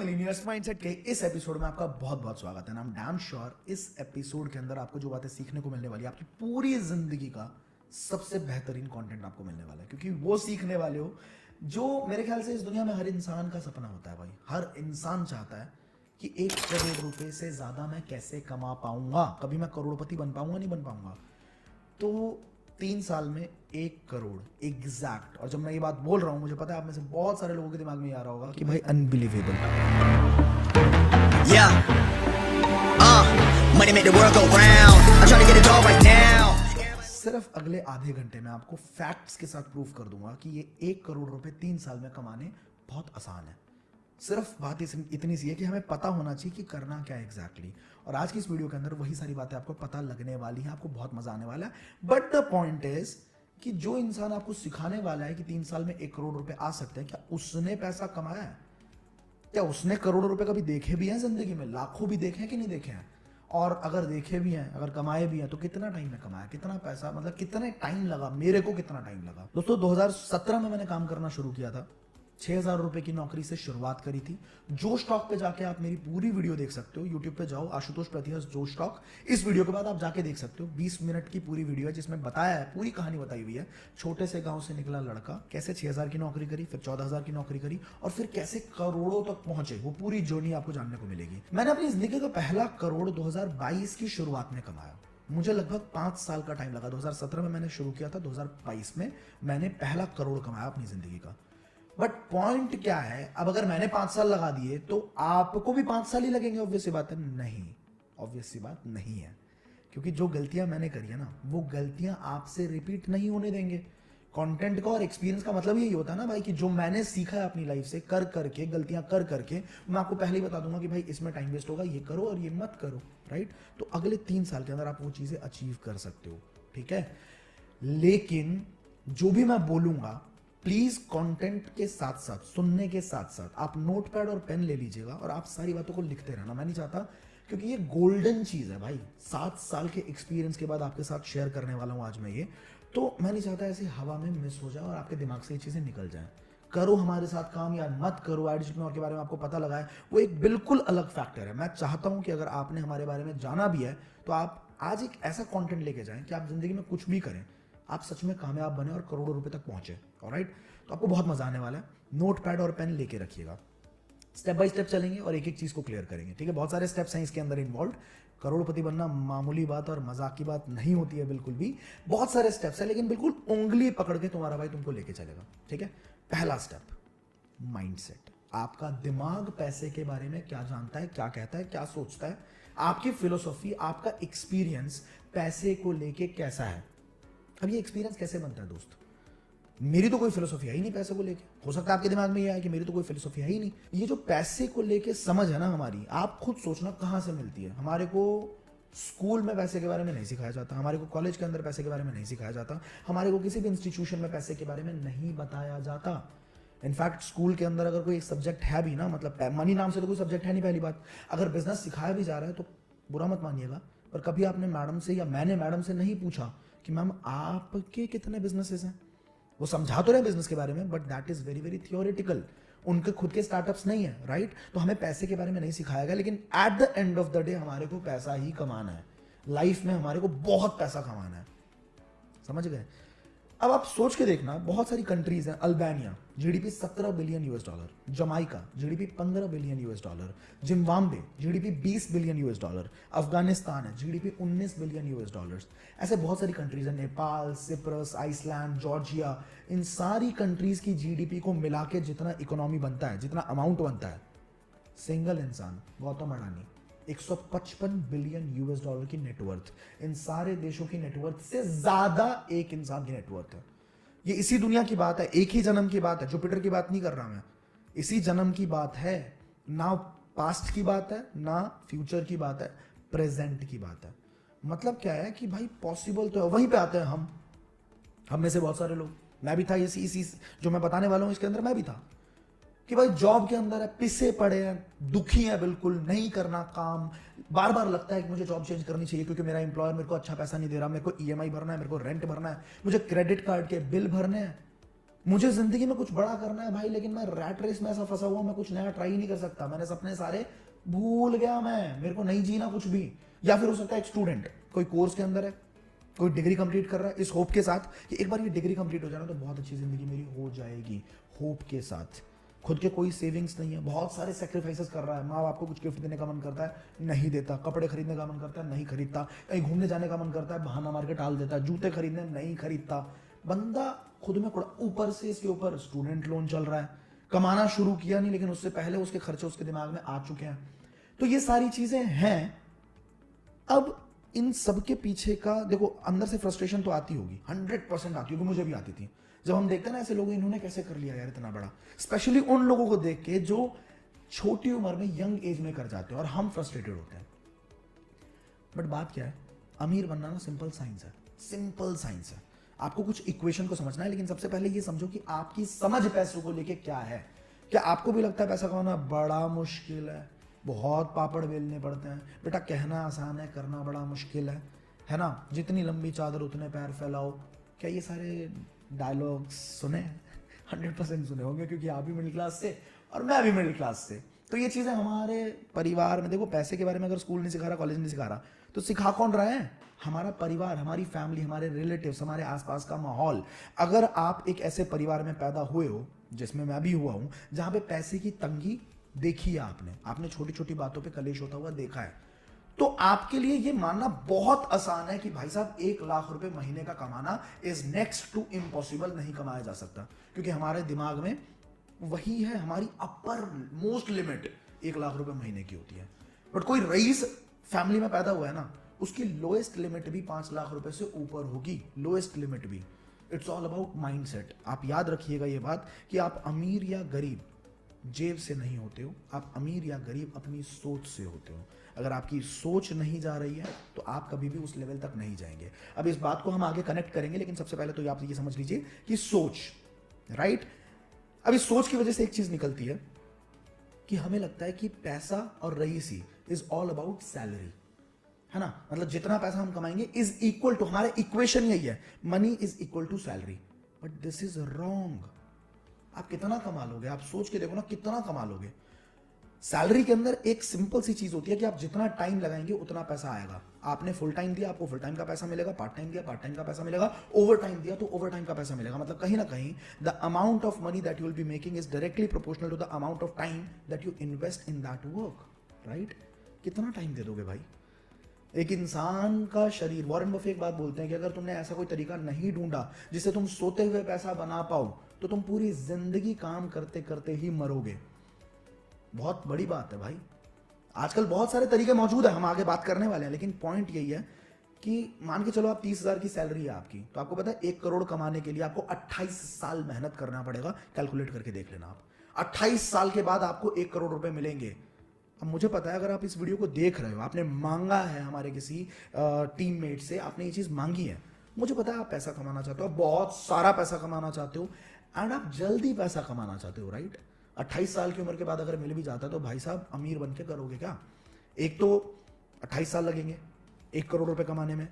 Millionaires mindset के इस episode में आपका बहुत बहुत स्वागत है। आई एम डैम श्योर इस एपिसोड के अंदर आपको जो बातें सीखने को मिलने वाली है, आपकी पूरी जिंदगी का सबसे बेहतरीन कंटेंट आपको मिलने वाला है, क्योंकि वो सीखने वाले हो जो मेरे ख्याल से इस दुनिया में हर इंसान का सपना होता है। भाई हर इंसान चाहता है कि 1 करोड़ रुपए से ज्यादा मैं कैसे कमा पाऊंगा, कभी मैं करोड़पति बन पाऊंगा नहीं बन पाऊंगा। तो 3 साल में 1 करोड़ एग्जैक्ट। और जब मैं ये बात बोल रहा हूँ, मुझे पता है आप में से बहुत सारे लोगों के दिमाग में ये आ रहा होगा कि भाई unbelievable. Money make the world go round. I'm trying to get it all right now. सिर्फ अगले आधे घंटे में आपको फैक्ट्स के साथ प्रूफ कर दूंगा कि ये 1 करोड़ रुपए 3 साल में कमाने बहुत आसान है। सिर्फ बात इतनी सी है कि हमें पता होना चाहिए कि करना क्या है एग्जैक्टली। और आज की इस वीडियो के अंदर वही सारी बातें आपको पता लगने वाली हैं, आपको बहुत मजा आने वाला है। बट द पॉइंट इज कि जो इंसान आपको सिखाने वाला है कि 3 साल में 1 करोड़ रुपए आ सकते हैं, क्या उसने पैसा कमाया है? क्या उसने करोड़ों रुपए कभी देखे भी हैं जिंदगी में? लाखों भी देखे हैं कि नहीं देखे हैं? और अगर देखे भी हैं, अगर कमाए भी हैं, तो कितना टाइम में कमाया, कितना पैसा, मतलब कितने टाइम लगा, मेरे को कितना टाइम लगा। दोस्तों 2017 में मैंने काम करना शुरू किया था। 6,000 रुपए की नौकरी से शुरुआत करी थी। जो स्टॉक पे जाके आप मेरी पूरी वीडियो देख सकते हो, यूट्यूब पे जाओ, आशुतोष प्रतिहस जो स्टॉक। इस वीडियो के बाद आप जाके देख सकते हो। 20 मिनट की पूरी वीडियो है जिसमें बताया है, पूरी कहानी बताई हुई है। छोटे से गांव से निकला लड़का कैसे 6,000 की नौकरी करी, फिर 14,000 की नौकरी करी, और फिर कैसे करोड़ों तक पहुंचे। वो पूरी जर्नी आपको जानने को मिलेगी। मैंने अपनी जिंदगी का पहला करोड़ 2022 की शुरुआत में कमाया। मुझे लगभग 5 साल का टाइम लगा। 2017 में मैंने शुरू किया था, 2022 में मैंने पहला करोड़ कमाया अपनी जिंदगी का। बट पॉइंट क्या है, अब अगर मैंने 5 साल लगा दिए तो आपको भी 5 साल ही लगेंगे? ऑब्वियस सी बात है नहीं, ऑब्वियस सी बात नहीं है। क्योंकि जो गलतियां मैंने करी है ना, वो गलतियां आपसे रिपीट नहीं होने देंगे। कंटेंट का और एक्सपीरियंस का मतलब यही होता है ना भाई, कि जो मैंने सीखा है अपनी लाइफ से कर करके, गलतियां कर करके, मैं आपको पहले ही बता दूंगा कि भाई इसमें टाइम वेस्ट होगा, ये करो और ये मत करो। राइट? तो अगले 3 साल के अंदर आप वो चीजें अचीव कर सकते हो। ठीक है? लेकिन जो भी मैं बोलूंगा, प्लीज कंटेंट के साथ साथ, सुनने के साथ साथ आप नोटपैड और पेन ले लीजिएगा और आप सारी बातों को लिखते रहना। मैं नहीं चाहता, क्योंकि ये गोल्डन चीज है भाई। 7 साल के एक्सपीरियंस के बाद आपके साथ शेयर करने वाला हूं आज मैं ये। तो मैं नहीं चाहता ऐसी हवा में मिस हो जाए और आपके दिमाग से ये चीजें निकल जाए। करो हमारे साथ काम या मत करो, एडिशनल के बारे में आपको पता लगा है, वो एक बिल्कुल अलग फैक्टर है। मैं चाहता हूं कि अगर आपने हमारे बारे में जाना भी है तो आप आज एक ऐसा कंटेंट लेके जाएं कि आप जिंदगी में कुछ भी करें, आप सच में कामयाब बने और करोड़ों रुपए तक पहुंचे। ऑलराइट? तो आपको बहुत मजा आने वाला है। नोटपैड और पेन लेके रखिएगा। स्टेप बाय स्टेप चलेंगे और एक एक चीज को क्लियर करेंगे। ठीक है? बहुत सारे स्टेप्स हैं इसके अंदर इन्वॉल्व। करोड़पति बनना मामूली बात और मजाक की बात नहीं होती है बिल्कुल भी। बहुत सारे स्टेप्स हैं, लेकिन बिल्कुल उंगली पकड़ के तुम्हारा भाई तुमको लेके चलेगा। ठीक है? पहला स्टेप, माइंडसेट। आपका दिमाग पैसे के बारे में क्या जानता है, क्या कहता है, क्या सोचता है, आपकी फिलोसॉफी, आपका एक्सपीरियंस पैसे को लेके कैसा है। अब ये एक्सपीरियंस कैसे बनता है दोस्त? मेरी तो कोई फिलोसॉफी है ही नहीं पैसे को लेके। हो सकता है आपके दिमाग में ये आए कि मेरी तो कोई फिलोसॉफी है ही नहीं। ये जो पैसे को लेके समझ है ना हमारी, आप खुद सोचना कहां से मिलती है। हमारे को स्कूल में पैसे के बारे में नहीं सिखाया जाता, हमारे को कॉलेज के अंदर पैसे के बारे में नहीं सिखाया जाता, हमारे को किसी भी इंस्टीट्यूशन में पैसे के बारे में नहीं बताया जाता। इनफैक्ट स्कूल के अंदर अगर कोई सब्जेक्ट है भी ना, मतलब मनी नाम से तो कोई सब्जेक्ट है नहीं। पहली बात, अगर बिजनेस सिखाया भी जा रहा है तो बुरा मत मानिएगा, पर कभी आपने मैडम से या मैंने मैडम से नहीं पूछा कि मैम आपके कितने बिजनेसेस हैं। वो समझा तो रहे बिजनेस के बारे में, but that is very very theoretical. उनके खुद के स्टार्टअप्स नहीं है। राइट? तो हमें पैसे के बारे में नहीं सिखाया गया, लेकिन at the end of the day हमारे को पैसा ही कमाना है। लाइफ में हमारे को बहुत पैसा कमाना है। समझ गए? अब आप सोच के देखना, बहुत सारी कंट्रीज हैं। Albania GDP 17 billion US dollar, Jamaica GDP 15 billion US dollar, Zimbabwe GDP 20 billion US dollar, Afghanistan है जीडीपी 19 बिलियन यूएस डॉलर्स। ऐसे बहुत सारी कंट्रीज हैं, नेपाल, सिप्रस, आइसलैंड, जॉर्जिया। इन सारी कंट्रीज की जीडीपी को मिला के जितना इकोनॉमी बनता है, जितना अमाउंट बनता है, सिंगल इंसान Gautam Adani 155 billion US dollar की नेटवर्थ। इन सारे देशों की नेटवर्थ से ज्यादा एक इंसान की नेटवर्थ है। ये इसी दुनिया की बात है, एक ही जन्म की बात है। जुपिटर की बात नहीं कर रहा मैं, इसी जन्म की बात है। ना पास्ट की बात है, ना फ्यूचर की बात है, प्रेजेंट की बात है। मतलब क्या है कि भाई पॉसिबल तो है। वहीं पे आते हैं हम में से बहुत सारे लोग। मैं भी था इसी जो मैं बताने वाला हूं इसके अंदर मैं भी था, कि भाई जॉब के अंदर है, पिसे पड़े हैं, दुखी है, बिल्कुल नहीं करना काम। बार बार लगता है कि मुझे जॉब चेंज करनी चाहिए, क्योंकि मेरा एम्प्लॉयर मेरे को अच्छा पैसा नहीं दे रहा, मेरे को ईएमआई भरना है, मेरे को रेंट भरना है, मुझे क्रेडिट कार्ड के बिल भरने हैं। मुझे जिंदगी में कुछ बड़ा करना है भाई, लेकिन मैं रैट रेस में ऐसा फंसा हुआ, मैं कुछ नया ट्राई नहीं कर सकता, मैंने सपने सारे भूल गया, मैं मेरे को नहीं जीना कुछ भी। या फिर हो सकता है एक स्टूडेंट कोई कोर्स के अंदर है, कोई डिग्री कंप्लीट कर रहा है इस होप के साथ कि एक बार ये डिग्री कंप्लीट हो जाना तो बहुत अच्छी जिंदगी मेरी हो जाएगी, होप के साथ। खुद के कोई सेविंग्स नहीं है, बहुत सारे सेक्रीफाइसेस कर रहा है, माँ बाप को कुछ गिफ्ट देने का मन करता है नहीं देता, कपड़े खरीदने का मन करता है नहीं खरीदता, कहीं घूमने जाने का मन करता है बहाना मार के टाल देता है, जूते खरीदने नहीं खरीदता, बंदा खुद में कुड़ा। ऊपर से इसके ऊपर स्टूडेंट लोन चल रहा है, कमाना शुरू किया नहीं लेकिन उससे पहले उसके खर्चे उसके दिमाग में आ चुके हैं। तो ये सारी चीजें हैं। अब इन सब के पीछे का देखो, अंदर से फ्रस्ट्रेशन तो आती होगी, 100% आती होगी, मुझे भी आती थी। जब हम देखते हैं ना ऐसे लोग, इन्होंने कैसे कर लिया यार इतना बड़ा, स्पेशली उन लोगों को देख के जो छोटी उम्र में, यंग एज में कर जाते हैं, और हम फ्रस्ट्रेटेड होते हैं। बट बात क्या है, अमीर बनना ना सिंपल साइंस है, सिंपल साइंस है। आपको कुछ इक्वेशन को समझना है, लेकिन सबसे पहले ये समझो कि आपकी समझ पैसों को लेके क्या है। क्या आपको भी लगता है पैसा कमाना बड़ा मुश्किल है, बहुत पापड़ बेलने पड़ते हैं? बेटा कहना आसान है, करना बड़ा मुश्किल है ना? जितनी लंबी चादर उतने पैर फैलाओ। क्या ये सारे डायलॉग्स सुने? 100% सुने होंगे, क्योंकि आप भी मिडिल क्लास से और मैं भी मिडिल क्लास से। तो ये चीज़ें हमारे परिवार में, देखो पैसे के बारे में अगर स्कूल नहीं सिखा रहा, कॉलेज नहीं सिखा रहा, तो सिखा कौन रहा है? हमारा परिवार, हमारी फैमिली, हमारे रिलेटिव्स, हमारे आसपास का माहौल। अगर आप एक ऐसे परिवार में पैदा हुए हो, जिसमें मैं भी हुआ हूं, जहां पे पैसे की तंगी देखी है आपने छोटी छोटी बातों पे कलेश होता हुआ देखा है, तो आपके लिए ये मानना बहुत आसान है कि भाई साहब 1 लाख रुपए महीने का कमाना इज नेक्स्ट टू इम्पॉसिबल, नहीं कमाया जा सकता। क्योंकि हमारे दिमाग में वही है, हमारी अपर मोस्ट लिमिट 1 लाख रुपए महीने की होती है। बट कोई रईस फैमिली में पैदा हुआ है ना, उसकी लोएस्ट लिमिट भी 5 लाख रुपए से ऊपर होगी, लोएस्ट लिमिट भी। It's all about mindset. आप याद रखिएगा ये बात कि आप अमीर या गरीब जेब से नहीं होते हो, आप अमीर या गरीब अपनी सोच से होते हो। अगर आपकी सोच नहीं जा रही है तो आप कभी भी उस लेवल तक नहीं जाएंगे। अब इस बात को हम आगे कनेक्ट करेंगे, लेकिन सबसे पहले तो आप ये समझ लीजिए कि सोच, राइट? अब इस सोच की वजह से एक चीज निकलती है कि हमें लगता है कि पैसा और रईसी इज ऑल अबाउट सैलरी, है ना? मतलब जितना पैसा हम कमाएंगे इज इक्वल टू, हमारे इक्वेशन यही है, money is equal to salary. But this is wrong. आप कितना कमा लोगे? आप सोच के देखो ना, कितना कमा लोगे? सैलरी के अंदर एक सिंपल सी चीज होती है कि आप जितना टाइम लगाएंगे उतना पैसा आएगा। आपने फुल टाइम दिया, आपको फुल टाइम का पैसा मिलेगा, पार्ट टाइम दिया, पार्ट टाइम का पैसा मिलेगा, ओवर टाइम दिया तो ओवर टाइम का पैसा मिलेगा। मतलब कहीं ना कहीं the amount of money that you will be making is directly proportional to the amount of time that you invest in that work, right? कितना टाइम दे दोगे भाई? एक इंसान का शरीर, वॉरेन बफे एक बात बोलते हैं कि अगर तुमने ऐसा कोई तरीका नहीं ढूंढा जिससे तुम सोते हुए पैसा बना पाओ, तो तुम पूरी जिंदगी काम करते करते ही मरोगे। बहुत बड़ी बात है भाई। आजकल बहुत सारे तरीके मौजूद है, हम आगे बात करने वाले हैं, लेकिन पॉइंट यही है कि मान के चलो आप 30,000 की सैलरी है आपकी, तो आपको पता है 1 करोड़ कमाने के लिए आपको 28 साल मेहनत करना पड़ेगा। कैलकुलेट करके देख लेना आप, 28 साल के बाद आपको 1 करोड़ रुपए मिलेंगे। अब मुझे पता है अगर आप इस वीडियो को देख रहे हो, आपने मांगा है हमारे किसी टीममेट से, आपने ये चीज मांगी है, मुझे पता है आप पैसा कमाना चाहते हो, बहुत सारा पैसा कमाना चाहते हो, एंड आप जल्दी पैसा कमाना चाहते हो, राइट? 28 साल की उम्र के बाद अगर मिल भी जाता है तो भाई साहब अमीर बन के करोगे क्या? एक तो 28 साल लगेंगे 1 करोड़ रुपए कमाने में,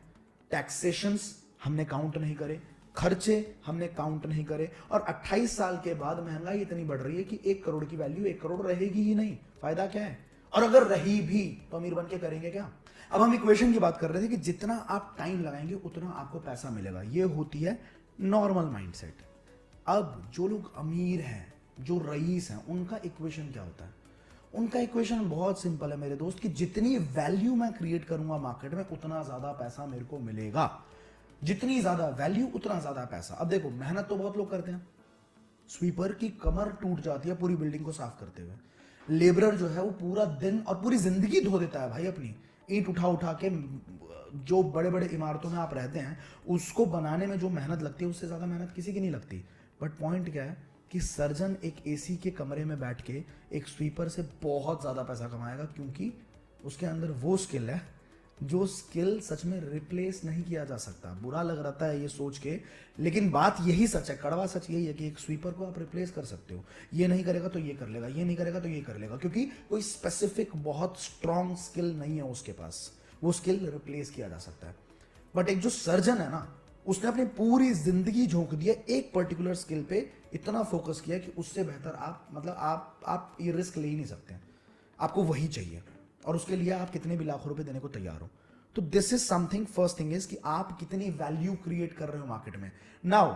टैक्सेशंस हमने काउंट नहीं करे, खर्चे हमने काउंट नहीं करे, और 28 साल के बाद महंगाई इतनी बढ़ रही है कि 1 करोड़ की वैल्यू 1 करोड़ रहेगी ही नहीं। फायदा क्या है? और अगर रही भी तो अमीर बन के करेंगे क्या? अब हम इक्वेशन की बात कर रहे थे कि जितना आप टाइम लगाएंगे उतना आपको पैसा मिलेगा। ये होती है नॉर्मल माइंडसेट। अब जो लोग अमीर हैं, जो रईस हैं, उनका इक्वेशन क्या होता है? उनका इक्वेशन बहुत सिंपल है मेरे दोस्त, कि जितनी वैल्यू मैं क्रिएट करूंगा मार्केट में उतना ज्यादा पैसा मेरे को मिलेगा। जितनी ज्यादा वैल्यू उतना ज्यादा पैसा। अब देखो, मेहनत तो बहुत लोग करते हैं, स्वीपर की कमर टूट जाती है पूरी बिल्डिंग को साफ करते हुए। लेबरर जो है वो पूरा दिन और पूरी जिंदगी धो देता है भाई अपनी, ईंट उठा उठा के। जो बड़े बड़े इमारतों में आप रहते हैं उसको बनाने में जो मेहनत लगती है उससे ज्यादा मेहनत किसी की नहीं लगती। बट पॉइंट क्या है कि सर्जन एक एसी के कमरे में बैठ के एक स्वीपर से बहुत ज्यादा पैसा कमाएगा, क्योंकि उसके अंदर वो स्किल है जो स्किल सच में रिप्लेस नहीं किया जा सकता। बुरा लग रहा है ये सोच के, लेकिन बात यही सच है, कड़वा सच यही है कि एक स्वीपर को आप रिप्लेस कर सकते हो। ये नहीं करेगा तो ये कर लेगा, ये नहीं करेगा तो ये कर लेगा, क्योंकि कोई स्पेसिफिक बहुत स्ट्रॉन्ग स्किल नहीं है उसके पास, वो स्किल रिप्लेस किया जा सकता है। बट एक जो सर्जन है ना, उसने अपनी पूरी जिंदगी झोंक दी है एक पर्टिकुलर स्किल पे, इतना फोकस किया कि उससे बेहतर आप मतलब आप ये रिस्क ले ही नहीं सकते। आपको वही चाहिए और उसके लिए आप कितने भी लाखों रुपए देने को तैयार हो। तो this is something, first thing is कि आप कितनी वैल्यू क्रिएट कर रहे हो मार्केट में। नाउ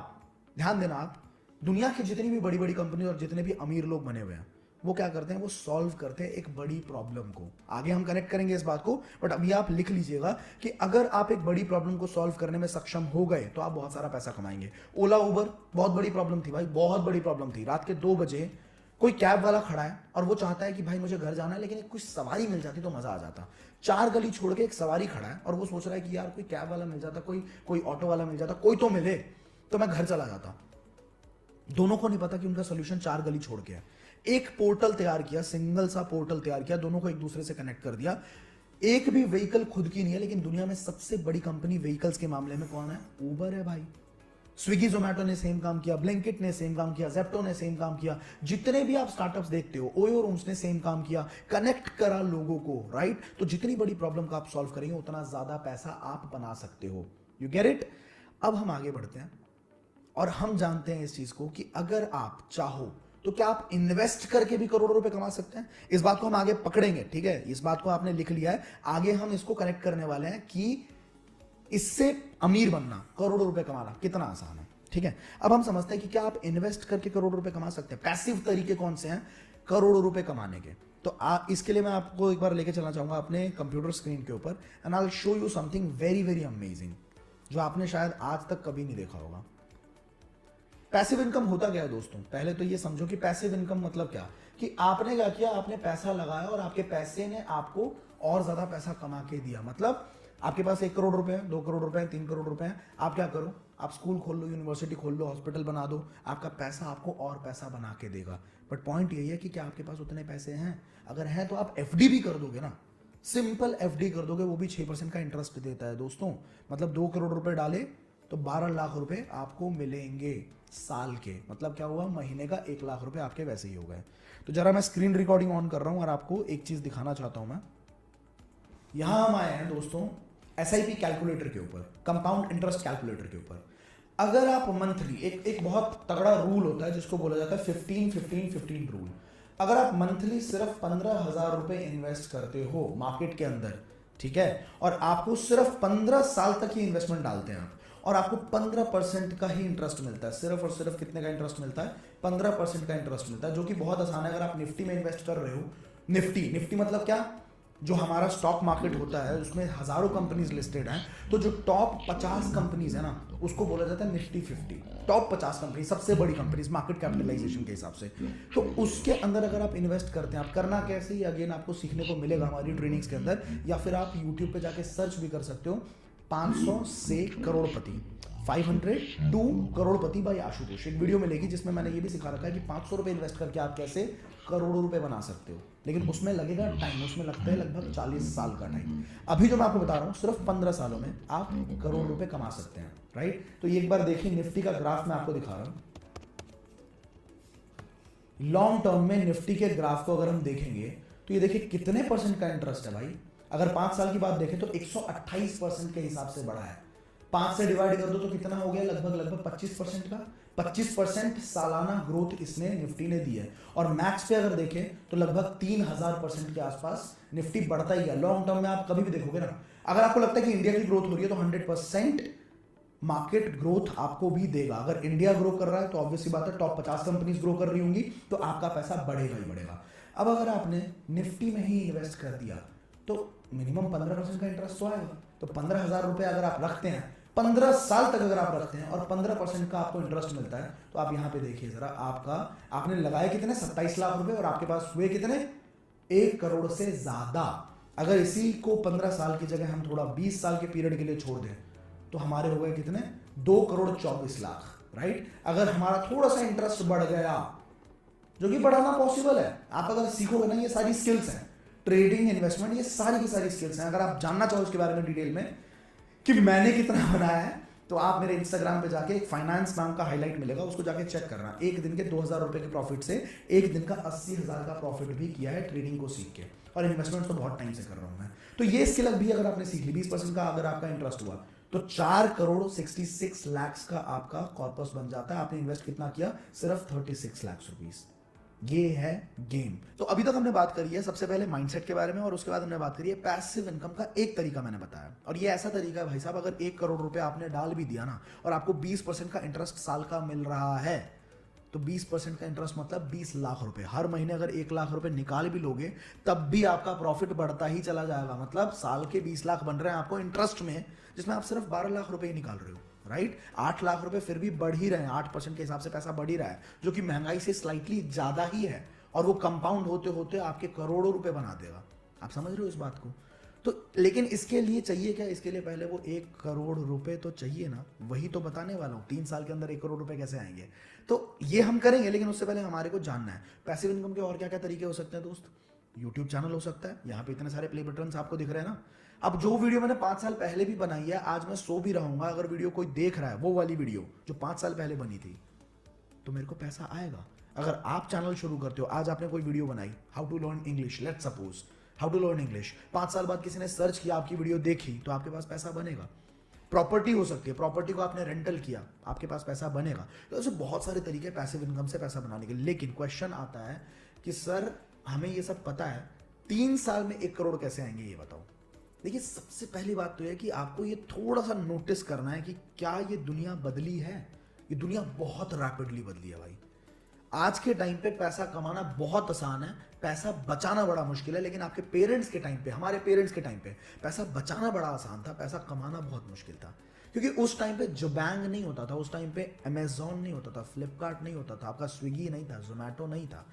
ध्यान देना, आप दुनिया की जितनी भी बड़ी बड़ी कंपनी और जितने भी अमीर लोग बने हुए हैं वो क्या करते हैं, वो सॉल्व करते हैं एक बड़ी प्रॉब्लम को। आगे हम कनेक्ट करेंगे इस बात को, बट अभी आप लिख लीजिएगा कि अगर आप एक बड़ी प्रॉब्लम को सॉल्व करने में सक्षम हो गए तो आप बहुत सारा पैसा कमाएंगे। ओला उबर बहुत बड़ी प्रॉब्लम थी भाई, बहुत बड़ी प्रॉब्लम थी। रात के 2 बजे कोई कैब वाला खड़ा है और वो चाहता है कि भाई मुझे घर जाना है, लेकिन कुछ सवारी मिल जाती तो मजा आ जाता। 4 गली छोड़ के एक सवारी खड़ा है और वो सोच रहा है कि यार कोई कैब वाला मिल जाता, कोई ऑटो वाला मिल जाता, कोई तो मिले तो मैं घर चला जाता। दोनों को नहीं पता कि उनका सोल्यूशन 4 गली छोड़ के है। एक पोर्टल तैयार किया, सिंगल सा पोर्टल तैयार किया, दोनों को एक दूसरे से कनेक्ट कर दिया। एक भी व्हीकल खुद की नहीं है, लेकिन दुनिया में सबसे बड़ी कंपनी व्हीकल्स के मामले में कौन है? उबर है भाई। स्विगी जोमैटो ने सेम काम किया, ब्लिंकिट ने सेम काम किया, जेप्टो ने सेम काम किया, जितने भी आप स्टार्टअप्स देखते हो, ओयो रूम्स ने सेम काम किया, कनेक्ट करा लोगों को, राइट? तो जितनी बड़ी प्रॉब्लम का आप सॉल्व करेंगे उतना ज्यादा पैसा आप बना सकते हो। You get it? अब हम आगे बढ़ते हैं और हम जानते हैं इस चीज को कि अगर आप चाहो तो क्या आप इन्वेस्ट करके भी करोड़ों रुपए कमा सकते हैं? इस बात को हम आगे पकड़ेंगे, ठीक है? इस बात को आपने लिख लिया है, आगे हम इसको कनेक्ट करने वाले हैं कि इससे अमीर बनना, करोड़ों रुपए कमाना कितना आसान है, ठीक है? अब हम समझते हैं कि क्या आप इन्वेस्ट करके करोड़ों रुपए कमा सकते हैं। पैसिव तरीके कौन से हैं करोड़ों रुपए कमाने के? तो इसके लिए मैं आपको एक बार लेके चलना चाहूंगा अपने कंप्यूटर स्क्रीन के ऊपर, and I will show you something very very amazing जो आपने शायद आज तक कभी नहीं देखा होगा। पैसिव इनकम होता क्या है दोस्तों? पहले तो ये समझो कि पैसिव इनकम मतलब क्या, कि आपने क्या किया, आपने पैसा लगाया और आपके पैसे ने आपको और ज्यादा पैसा कमा के दिया। मतलब आपके पास 1 करोड़ रुपए है, 2 करोड़ रुपए है, 3 करोड़ रुपए है, आप क्या करो, आप स्कूल खोल लो, यूनिवर्सिटी खोल लो, हॉस्पिटल बना दो, आपका पैसा आपको और पैसा बना के देगा। बट पॉइंट यही है कि क्या आपके पास उतने पैसे हैं? अगर है तो आप एफडी भी कर दोगे ना, सिंपल एफडी कर दोगे, वो भी 6% का इंटरेस्ट देता है दोस्तों। मतलब 2 करोड़ रुपए डाले तो 12 लाख रुपए आपको मिलेंगे साल के। मतलब क्या हुआ, महीने का 1 लाख रुपए आपके वैसे ही हो गए। तो जरा मैं स्क्रीन रिकॉर्डिंग ऑन कर रहा हूं और आपको एक चीज दिखाना चाहता हूं। मैं यहां हम आए हैं दोस्तों एसआईपी कैलकुलेटर के ऊपर, कंपाउंड इंटरेस्ट कैलकुलेटर के ऊपर। अगर आप मंथली, एक बहुत तगड़ा रूल होता है जिसको बोला जाता है 15-15-15 रूल। अगर आप मंथली सिर्फ 15,000 रुपए इन्वेस्ट करते हो मार्केट के अंदर, ठीक है, और आपको सिर्फ 15 साल तक ही इन्वेस्टमेंट डालते हैं आप, और आपको 15% का ही इंटरेस्ट मिलता है। सिर्फ और सिर्फ कितने का इंटरेस्ट मिलता है? 15% का इंटरेस्ट मिलता है, जो कि बहुत आसान है। अगर आप निफ्टी में इन्वेस्ट कर रहे हो, निफ्टी मतलब क्या, जो हमारा स्टॉक मार्केट होता है उसमें हजारों कंपनीज लिस्टेड हैं, तो जो टॉप 50 कंपनीज है ना उसको बोला जाता है निफ्टी 50। टॉप 50 कंपनी, सबसे बड़ी कंपनीज मार्केट कैपिटलाइजेशन के हिसाब से। तो उसके अंदर अगर आप इन्वेस्ट करते हैं, आप करना कैसे, ये अगेन आपको सीखने को मिलेगा हमारी ट्रेनिंग्स के अंदर, या फिर आप यूट्यूब पे जाके सर्च भी कर सकते हो। 500 से करोड़पति, 500 टू करोड़पति बाय आशुतोष, एक वीडियो मिलेगी जिसमें मैंने ये भी सिखा रखा है कि 500 रुपए इन्वेस्ट करके आप कैसे करोड़ों रुपए बना सकते हो। लेकिन उसमें लगेगा टाइम, उसमें लगता है लगभग 40 साल का टाइम। अभी जो मैं आपको बता रहा हूँ सिर्फ 15 सालों में आप करोड़ रुपए कमा सकते हैं, राइट? तो ये एक बार देखिए, निफ्टी का ग्राफ मैं आपको दिखा रहा हूं। लॉन्ग टर्म में निफ्टी के ग्राफ को अगर हम देखेंगे तो ये देखिए कितने परसेंट का इंटरेस्ट है भाई। अगर 5 साल की बात देखें तो 128% के हिसाब से बढ़ा है। 5 से डिवाइड कर दो तो कितना हो गया, लगभग 25% का। 25% सालाना ग्रोथ इसने निफ्टी ने दी है। और मैक्स पे अगर देखें तो लगभग 3000% के आसपास निफ्टी बढ़ता ही है। लॉन्ग टर्म में आप कभी भी देखोगे ना, अगर आपको लगता है कि इंडिया की ग्रोथ हो रही है तो 100% मार्केट ग्रोथ आपको भी देगा। अगर इंडिया ग्रो कर रहा है तो ऑब्वियसली बात है टॉप 50 कंपनीज ग्रो कर रही होंगी, तो आपका पैसा बढ़ेगा ही बढ़ेगा। अब अगर आपने निफ्टी में ही इन्वेस्ट कर दिया तो मिनिमम 15% का इंटरेस्ट तो आएगा। तो 15,000 रुपए अगर आप रखते हैं, 15 साल तक अगर आप रखते हैं और 15% का आपको इंटरेस्ट मिलता है, तो आप यहां पे देखिए जरा, आपने लगाए कितने, 27 लाख रुपए, और आपके पास हुए कितने, 1 करोड़ से ज्यादा। अगर इसी को 15 साल की जगह हम थोड़ा 20 साल के पीरियड के लिए छोड़ दें तो हमारे हो गए कितने, 2 करोड़ 24 लाख, राइट? अगर हमारा थोड़ा सा इंटरेस्ट बढ़ गया, जो कि बढ़ाना पॉसिबल है, आप अगर सीखोगे ना, ये सारी स्किल्स हैं, ट्रेडिंग, इन्वेस्टमेंट, ये सारी की सारी स्किल्स हैं। अगर आप जानना चाहो इसके बारे में डिटेल में कि मैंने कितना बनाया है, तो आप मेरे इंस्टाग्राम पे जाके एक फाइनेंस नाम का हाईलाइट मिलेगा, उसको जाके चेक करना। एक दिन के 2000 रुपए के प्रॉफिट से एक दिन का 80,000 का प्रॉफिट भी किया है ट्रेडिंग को सीख के, और इन्वेस्टमेंट तो बहुत टाइम से कर रहा हूं मैं। तो ये स्किल भी अगर आपने सीख ली, 20% का अगर आपका इंटरेस्ट हुआ, तो 4 करोड़ 66 लाख का आपका कॉर्पस बन जाता है। आपने इन्वेस्ट कितना किया? सिर्फ 36 लाख रुपीस। ये है गेम। तो अभी तक हमने बात करी है सबसे पहले माइंडसेट के बारे में, और उसके बाद हमने बात करी है पैसिव इनकम का एक तरीका मैंने बताया। और ये ऐसा तरीका है भाई साहब, अगर 1 करोड़ रुपए आपने डाल भी दिया ना और आपको 20% का इंटरेस्ट साल का मिल रहा है, तो 20% का इंटरेस्ट मतलब 20 लाख रुपए। हर महीने अगर 1 लाख रुपए निकाल भी लोगे तब भी आपका प्रॉफिट बढ़ता ही चला जाएगा। मतलब साल के 20 लाख बन रहे हैं आपको इंटरेस्ट में, जिसमें आप सिर्फ 12 लाख रुपए ही निकाल रहे हो, राइट। 8 लाख रुपए फिर भी बढ़ ही रहे हैं, 8% के हिसाब से पैसा बढ़ ही रहा है, जो कि महंगाई से स्लाइटली ज्यादा ही है, और वो कंपाउंड होते होते आपके करोड़ों रुपए बना देगा। आप समझ रहे हो इस बात को? तो लेकिन इसके लिए चाहिए क्या? इसके लिए पहले वो 1 करोड़ रुपए तो चाहिए ना, वही तो बताने वाला हूं। 3 साल के अंदर 1 करोड़ रुपए कैसे आएंगे, तो ये हम करेंगे, लेकिन उससे पहले हमारे को जानना है पैसिव इनकम के और क्या क्या तरीके हो सकते हैं दोस्त। यूट्यूब चैनल हो सकता है, यहाँ पे इतने सारे प्ले बटन आपको दिख रहे हैं ना। अब जो वीडियो मैंने 5 साल पहले भी बनाई है, आज मैं सो भी रहूंगा, अगर वीडियो कोई देख रहा है, वो वाली वीडियो जो 5 साल पहले बनी थी, तो मेरे को पैसा आएगा। अगर आप चैनल शुरू करते हो, आज आपने कोई वीडियो बनाई, how to learn English, let's suppose how to learn English, 5 साल बाद किसी ने सर्च किया, आपकी वीडियो देखी, तो आपके पास पैसा बनेगा। प्रॉपर्टी हो सकती है, प्रॉपर्टी को आपने रेंटल किया, आपके पास पैसा बनेगा। तो ऐसे बहुत सारे तरीके पैसिव इनकम से पैसा बनाने के। लेकिन क्वेश्चन आता है कि सर हमें ये सब पता है, 3 साल में 1 करोड़ कैसे आएंगे, ये बताओ। देखिए, सबसे पहली बात तो है कि आपको ये थोड़ा सा नोटिस करना है कि क्या ये दुनिया बदली है। ये दुनिया बहुत रैपिडली बदली है भाई। आज के टाइम पे पैसा कमाना बहुत आसान है, पैसा बचाना बड़ा मुश्किल है। लेकिन आपके पेरेंट्स के टाइम पे, हमारे पेरेंट्स के टाइम पे पैसा बचाना बड़ा आसान था, पैसा कमाना बहुत मुश्किल था। क्योंकि उस टाइम पे जोबैंग नहीं होता था, उस टाइम पे अमेजॉन नहीं होता था, फ्लिपकार्ट नहीं होता था, आपका स्विगी नहीं था, जोमैटो नहीं था।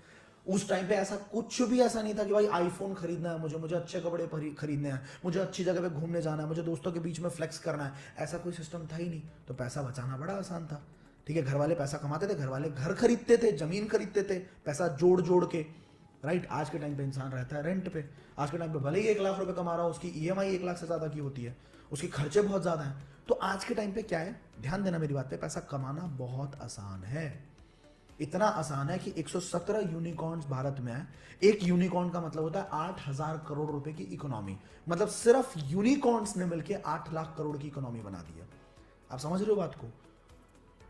उस टाइम पे ऐसा कुछ भी ऐसा नहीं था कि भाई आईफोन खरीदना है मुझे अच्छे कपड़े खरीदने हैं, मुझे अच्छी जगह पे घूमने जाना है, मुझे दोस्तों के बीच में फ्लेक्स करना है। ऐसा कोई सिस्टम था ही नहीं। तो पैसा बचाना बड़ा आसान था। ठीक है, घर वाले पैसा कमाते थे, घर वाले घर खरीदते थे, जमीन खरीदते थे, पैसा जोड़ जोड़ के, राइट। आज के टाइम पे इंसान रहता है रेंट पे। आज के टाइम पे भले ही 1 लाख रुपए कमा रहा हो, उसकी ईएमआई 1 लाख से ज्यादा की होती है, उसके खर्चे बहुत ज्यादा हैं। तो आज के टाइम पे क्या है, ध्यान देना मेरी बात पे, पैसा कमाना बहुत आसान है। इतना आसान है कि 117 यूनिकॉर्न्स भारत में है। एक यूनिकॉर्न का मतलब होता है 8,000 करोड़ रुपए की इकोनॉमी। मतलब सिर्फ यूनिकॉर्न्स ने मिलकर 8 लाख करोड़ की इकोनॉमी बना दी है। आप समझ रहे हो बात को?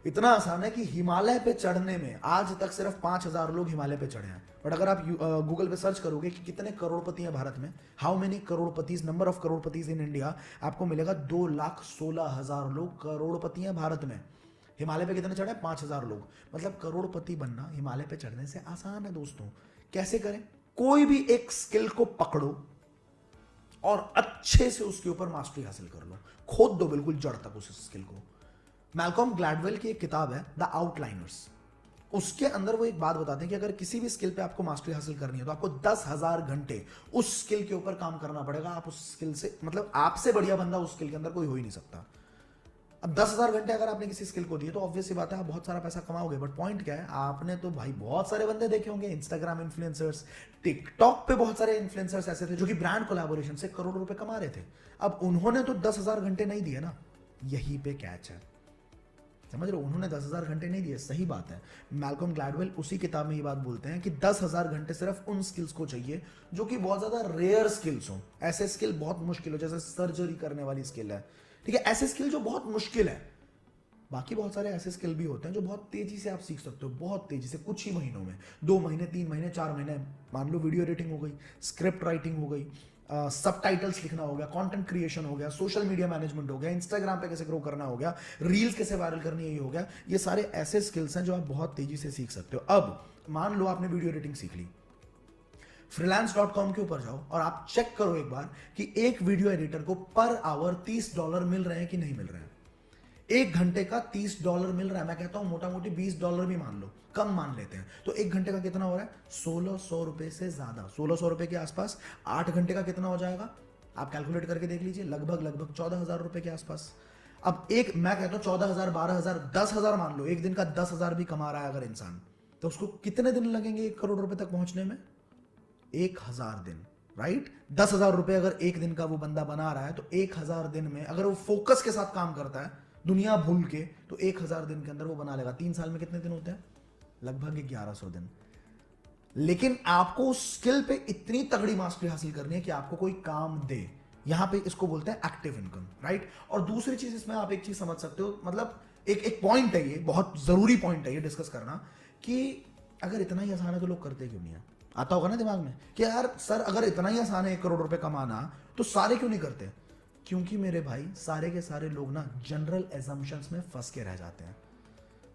इतना आसान है कि हिमालय पे चढ़ने में आज तक सिर्फ 5,000 लोग हिमालय पे चढ़े हैं। बट अगर आप गूगल पे सर्च करोगे कि कितने करोड़पति हैं भारत में, how many crorepatis, number of crorepatis in India, आपको मिलेगा 2,16,000 लोग करोड़पति हैं भारत में। हिमालय पे कितने चढ़े? 5,000 लोग। मतलब करोड़पति बनना हिमालय पे चढ़ने से आसान है दोस्तों। कैसे करें? कोई भी एक स्किल को पकड़ो और अच्छे से उसके ऊपर मास्टरी हासिल कर लो, खोद दो बिल्कुल जड़ तक उस स्किल को। मैल्कॉम ग्लैडवेल की एक किताब है द आउटलाइनर्स, उसके अंदर वो एक बात बताते हैं कि अगर किसी भी स्किल पे आपको मास्टरी हासिल करनी है तो आपको 10,000 घंटे उस स्किल के ऊपर काम करना पड़ेगा। आप उस स्किल से, मतलब आपसे बढ़िया बंदा उस स्किल के अंदर कोई हो ही नहीं सकता। अब 10,000 घंटे अगर आपने किसी स्किल को दिए तो ऑब्वियस सी बात है आप बहुत सारा पैसा कमाओगे। बट पॉइंट क्या है, आपने तो भाई बहुत सारे बंदे देखे होंगे, इंस्टाग्राम इन्फ्लुएंसर्स, टिकटॉक पे बहुत सारे इन्फ्लुएंसर्स ऐसे थे जो कि ब्रांड कोलैबोरेशन से करोड़ रुपए कमा रहे थे। अब उन्होंने तो 10,000 घंटे नहीं दिए ना, यहीं पे कैच है। समझ रहे हो? उन्होंने 10,000 घंटे नहीं दिए, सही बात है। मैल्कॉम ग्लैडवेल उसी किताब में ये बात बोलते हैं कि 10,000 घंटे सिर्फ उन स्किल्स को चाहिए जो कि बहुत ज्यादा रेयर स्किल्स हो। ऐसे स्किल बहुत मुश्किल हो, जैसे सर्जरी करने वाली स्किल है, ठीक है, ऐसे स्किल जो बहुत मुश्किल है। बाकी बहुत सारे ऐसे स्किल भी होते हैं जो बहुत तेजी से आप सीख सकते हो, बहुत तेजी से, कुछ ही महीनों में, 2 महीने, 3 महीने, 4 महीने। मान लो वीडियो एडिटिंग हो गई, स्क्रिप्ट राइटिंग हो गई, सबटाइटल्स लिखना हो गया, कंटेंट क्रिएशन हो गया, सोशल मीडिया मैनेजमेंट हो गया, इंस्टाग्राम पे कैसे ग्रो करना हो गया, रील्स कैसे वायरल करनी है, ये हो गया। ये सारे ऐसे स्किल्स हैं जो आप बहुत तेजी से सीख सकते हो। अब मान लो आपने वीडियो एडिटिंग सीख ली, freelance.com के ऊपर जाओ और आप चेक करो एक बार कि एक वीडियो एडिटर को पर आवर $30 मिल रहे हैं कि नहीं मिल रहे हैं। 1 घंटे का $30 मिल रहा है। मैं कहता हूं मोटा मोटी $20 भी मान लो, कम मान लेते हैं, तो 1 घंटे का कितना हो रहा है? 1,600 रुपए से ज्यादा, 1,600 रुपए के आसपास। 8 घंटे का कितना हो जाएगा? आप कैलकुलेट करके देख लीजिए, लगभग 14,000 रुपए के आसपास। अब एक, मैं कहता हूं 14,000, 12,000, 10,000 मान लो, एक दिन का 10,000 भी कमा रहा है अगर इंसान, तो उसको कितने दिन लगेंगे 1 करोड़ रुपए तक पहुंचने में? 1,000 दिन, राइट। 10,000 रुपए अगर एक दिन का वो बंदा बना रहा है, तो 1,000 दिन में अगर वो फोकस के साथ काम करता है, दुनिया भूल के, तो 1,000 दिन के अंदर वो बना लेगा। 3 साल में कितने दिन होते हैं? लगभग 1,100 दिन। लेकिन आपको उस स्किल पे इतनी तगड़ी मास्टरी हासिल करनी है कि आपको कोई काम दे, यहाँ पे इसको बोलते हैं एक्टिव इनकम, राइट। और दूसरी चीज इसमें आप एक चीज समझ सकते हो, मतलब एक पॉइंट है, ये बहुत जरूरी पॉइंट है ये डिस्कस करना, कि अगर इतना ही आसान है तो लोग करते क्यों नहीं है। आता होगा ना दिमाग में कि यार सर अगर इतना ही आसान है 1 करोड़ रुपए कमाना तो सारे क्यों नहीं करते। क्योंकि मेरे भाई सारे के सारे लोग ना जनरल एजम्पशंस में फंस के रह जाते हैं।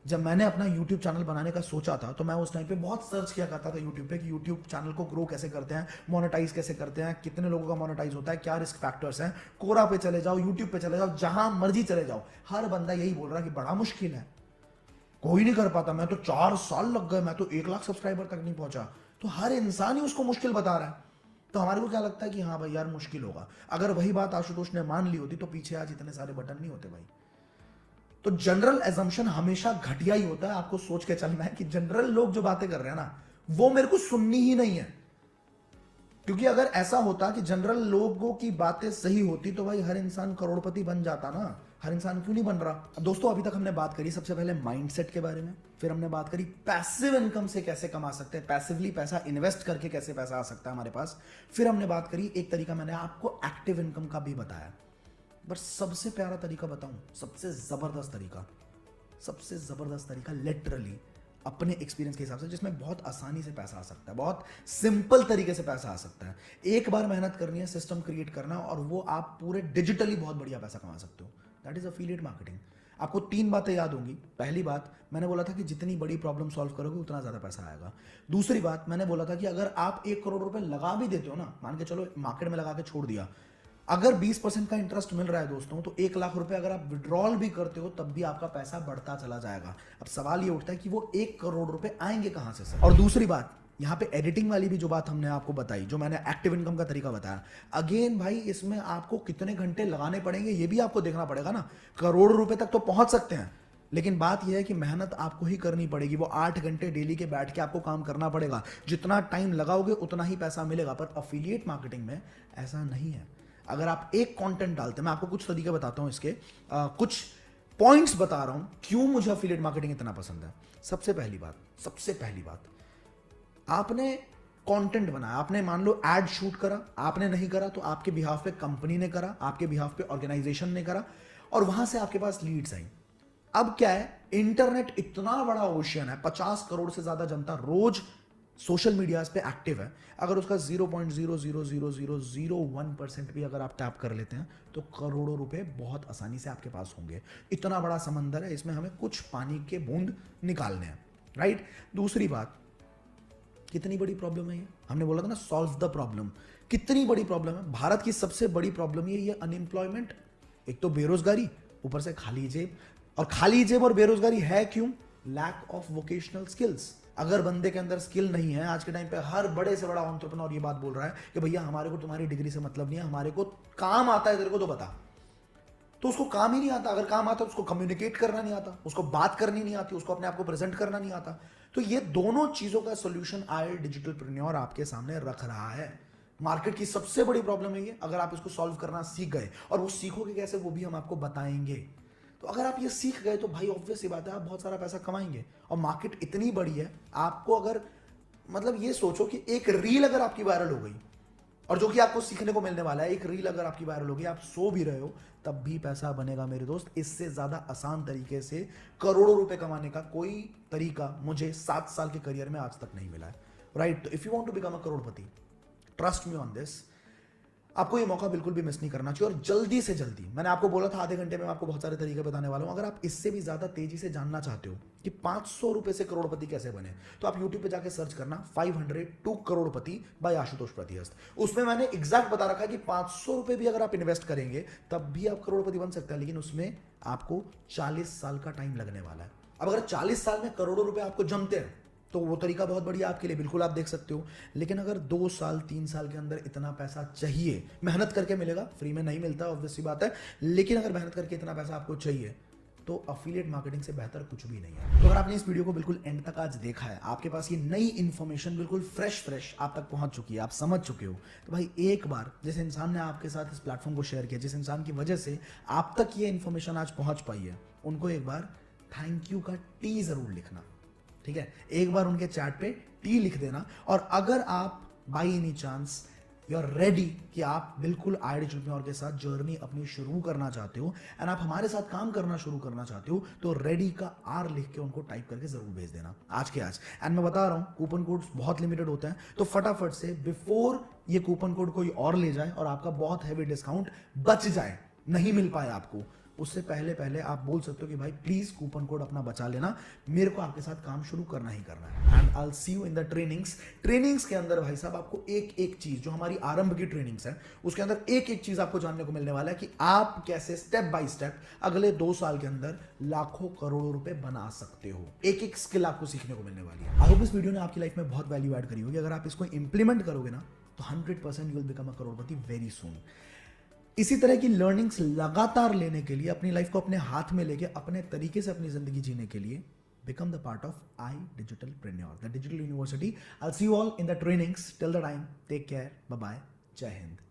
जब मैंने अपना YouTube चैनल बनाने का सोचा था तो मैं उस टाइम पे बहुत सर्च किया करता था YouTube पे कि YouTube चैनल को ग्रो कैसे करते हैं, मोनेटाइज कैसे करते हैं, कितने लोगों का मोनेटाइज होता है, क्या रिस्क फैक्टर्स हैं। कोरा पे चले जाओ, YouTube पे चले जाओ, जहां मर्जी चले जाओ, हर बंदा यही बोल रहा है कि बड़ा मुश्किल है, कोई नहीं कर पाता, मैं तो 4 साल लग गए, मैं तो 1 लाख सब्सक्राइबर तक नहीं पहुंचा। तो हर इंसान ही उसको मुश्किल बता रहा है। तो हमारे को क्या लगता है कि हाँ भाई यार मुश्किल होगा। अगर वही बात आशुतोष ने मान ली होती तो पीछे आज इतने सारे बटन नहीं होते भाई। तो जनरल एजम्पशन हमेशा घटिया ही होता है। आपको सोच के चलना है कि जनरल लोग जो बातें कर रहे हैं ना वो मेरे को सुननी ही नहीं है। क्योंकि अगर ऐसा होता कि जनरल लोगों की बातें सही होती तो भाई हर इंसान करोड़पति बन जाता ना। हर इंसान क्यों नहीं बन रहा। अब दोस्तों अभी तक हमने बात करी सबसे पहले माइंडसेट के बारे में, फिर हमने बात करी पैसिव इनकम से कैसे कमा सकते हैं, पैसिवली पैसा इन्वेस्ट करके कैसे पैसा आ सकता है हमारे पास, फिर हमने बात करी एक तरीका मैंने आपको एक्टिव इनकम का भी बताया। बट सबसे प्यारा तरीका बताऊं, सबसे जबरदस्त तरीका लिटरली अपने एक्सपीरियंस के हिसाब से जिसमें बहुत आसानी से पैसा आ सकता है, बहुत सिंपल तरीके से पैसा आ सकता है। एक बार मेहनत करनी है, सिस्टम क्रिएट करना, और वो आप पूरे डिजिटली बहुत बढ़िया पैसा कमा सकते हो। That is affiliate marketing. आपको 3 बातें याद होंगी। पहली बात मैंने बोला था कि जितनी बड़ी प्रॉब्लम सॉल्व करोगे उतना ज्यादा पैसा आएगा। दूसरी बात मैंने बोला था कि अगर आप 1 करोड़ रुपए लगा भी देते हो ना, मान के चलो मार्केट में लगा के छोड़ दिया, अगर 20% का इंटरेस्ट मिल रहा है दोस्तों, तो 1 लाख रुपए अगर आप विड्रॉल भी करते हो तब भी आपका पैसा बढ़ता चला जाएगा। अब सवाल ये उठता है कि वो 1 करोड़ रुपए आएंगे कहां से सर। और दूसरी बात यहाँ पे एडिटिंग वाली भी जो बात हमने आपको बताई, जो मैंने एक्टिव इनकम का तरीका बताया, अगेन भाई इसमें आपको कितने घंटे लगाने पड़ेंगे ये भी आपको देखना पड़ेगा ना। करोड़ रुपए तक तो पहुंच सकते हैं, लेकिन बात यह है कि मेहनत आपको ही करनी पड़ेगी। वो 8 घंटे डेली के बैठ के आपको काम करना पड़ेगा। जितना टाइम लगाओगे उतना ही पैसा मिलेगा। पर अफिलिएट मार्केटिंग में ऐसा नहीं है। अगर आप एक कंटेंट डालते हैं, मैं आपको कुछ तरीके बताता हूं इसके, कुछ पॉइंट्स बता रहा हूं क्यों मुझे अफिलिएट मार्केटिंग इतना पसंद है। सबसे पहली बात आपने कंटेंट बनाया, आपने मान लो एड शूट करा, आपने नहीं करा तो आपके बिहाफ पे कंपनी ने करा, आपके बिहाफ पे ऑर्गेनाइजेशन ने करा, और वहां से आपके पास लीड्स आई। अब क्या है, इंटरनेट इतना बड़ा ओशियन है, 50 करोड़ से ज्यादा जनता रोज सोशल मीडिया पे एक्टिव है। अगर उसका 0.0000001% भी अगर आप टैप कर लेते हैं तो करोड़ों रुपए बहुत आसानी से आपके पास होंगे। इतना बड़ा समंदर है, इसमें हमें कुछ पानी के बूंद निकालने हैं, राइट। दूसरी बात, कितनी बड़ी प्रॉब्लम है ये, हमने बोला था ना सॉल्व द प्रॉब्लम। कितनी बड़ी प्रॉब्लम है, भारत की सबसे बड़ी प्रॉब्लम ये अनएम्प्लॉयमेंट। एक तो बेरोजगारी, ऊपर से खाली जेब। और खाली जेब और बेरोजगारी है क्यों? Lack of vocational skills. अगर बंदे के अंदर स्किल नहीं है, आज के टाइम पे हर बड़े से बड़ा एंटरप्रेन्योर ये बात बोल रहा है कि भैया हमारे को तुम्हारी डिग्री से मतलब नहीं है, हमारे को काम आता है तेरे को तो बता। तो उसको काम ही नहीं आता। अगर काम आता है उसको कम्युनिकेट करना नहीं आता, उसको बात करनी नहीं आती, उसको अपने आप को प्रेजेंट करना नहीं आता। तो ये दोनों चीजों का सोल्यूशन आए डिजिटलप्रेन्योर आपके सामने रख रहा है। मार्केट की सबसे बड़ी प्रॉब्लम है ये। अगर आप इसको सॉल्व करना सीख गए, और वो सीखोगे कैसे वो भी हम आपको बताएंगे। तो अगर आप ये सीख गए तो भाई ऑब्वियस सी बात है आप बहुत सारा पैसा कमाएंगे। और मार्केट इतनी बड़ी है, आपको अगर मतलब ये सोचो कि एक रील अगर आपकी वायरल हो गई, और जो कि आपको सीखने को मिलने वाला है, एक रील अगर आपकी वायरल हो गई, आप सो भी रहे हो तब भी पैसा बनेगा मेरे दोस्त। इससे ज्यादा आसान तरीके से करोड़ों रुपए कमाने का कोई तरीका मुझे 7 साल के करियर में आज तक नहीं मिला है, राइट। तो if you want to become a crorepati, trust me on this, आपको ये मौका बिल्कुल भी मिस नहीं करना चाहिए। और जल्दी से जल्दी, मैंने आपको बोला था आधे घंटे में आपको बहुत सारे तरीके बताने वाला हूं। अगर आप इससे भी ज्यादा तेजी से जानना चाहते हो कि 500 रुपए से करोड़पति कैसे बने, तो आप यूट्यूब पे जाके सर्च करना 500 टू करोड़पति बाय आशुतोष प्रतिहस्त। उसमें मैंने एग्जैक्ट बता रखा है कि 500 रुपए भी अगर आप इन्वेस्ट करेंगे तब भी आप करोड़पति बन सकते हैं। लेकिन उसमें आपको 40 साल का टाइम लगने वाला है। अब अगर 40 साल में करोड़ों रुपए आपको जमते हैं तो वो तरीका बहुत बढ़िया आपके लिए, बिल्कुल आप देख सकते हो। लेकिन अगर 2 साल 3 साल के अंदर इतना पैसा चाहिए, मेहनत करके मिलेगा, फ्री में नहीं मिलता ऑब्वियस सी बात है, लेकिन अगर मेहनत करके इतना पैसा आपको चाहिए तो अफिलिएट मार्केटिंग से बेहतर कुछ भी नहीं है। तो अगर आपने इस वीडियो को बिल्कुल एंड तक आज देखा है, आपके पास ये नई इंफॉर्मेशन बिल्कुल फ्रेश आप तक पहुंच चुकी है, आप समझ चुके हो, तो भाई एक बार जिस इंसान ने आपके साथ इस प्लेटफॉर्म को शेयर किया, जिस इंसान की वजह से आप तक ये इंफॉर्मेशन आज पहुंच पाई है, उनको एक बार थैंक यू का टी जरूर लिखना, ठीक है। एक बार उनके चैट पे टी लिख देना। और अगर आप by any chance you are ready कि आप बिल्कुल आई डिजिटल के साथ जर्नी अपनी शुरू करना चाहते हो एंड आप हमारे साथ काम करना शुरू करना चाहते हो, तो रेडी का आर लिख के उनको टाइप करके जरूर भेज देना आज के आज। एंड मैं बता रहा हूं कूपन कोड्स बहुत लिमिटेड होते हैं, तो फटाफट से बिफोर ये कूपन कोड कोई और ले जाए और आपका बहुत हैवी डिस्काउंट बच जाए, नहीं मिल पाए आपको, उससे पहले पहले आप बोल सकते हो कि भाई प्लीज कूपन कोड अपना बचा लेना, मेरे को आपके साथ काम शुरू करना ही करना है। And I will see you in the trainings के अंदर भाई साहब आपको एक एक चीज, जो हमारी आरंभ की ट्रेनिंग्स है उसके अंदर एक एक चीज आपको जानने को मिलने वाला है कि आप कैसे स्टेप बाय स्टेप अगले 2 साल के अंदर लाखों करोड़ों रुपए बना सकते हो। एक एक स्किल आपको सीखने को मिलने वाली है। आई होप इस वीडियो ने आपकी लाइफ में बहुत वैल्यू ऐड करी होगी। अगर आप इसको इंप्लीमेंट करोगे ना तो 100% you will become a Crorepati very soon. इसी तरह की लर्निंग्स लगातार लेने के लिए, अपनी लाइफ को अपने हाथ में लेके अपने तरीके से अपनी जिंदगी जीने के लिए, become the part of iDigitalPreneur, the digital university. I'll see you all in the trainings. Till the time, take care. Bye bye. Jai Hind.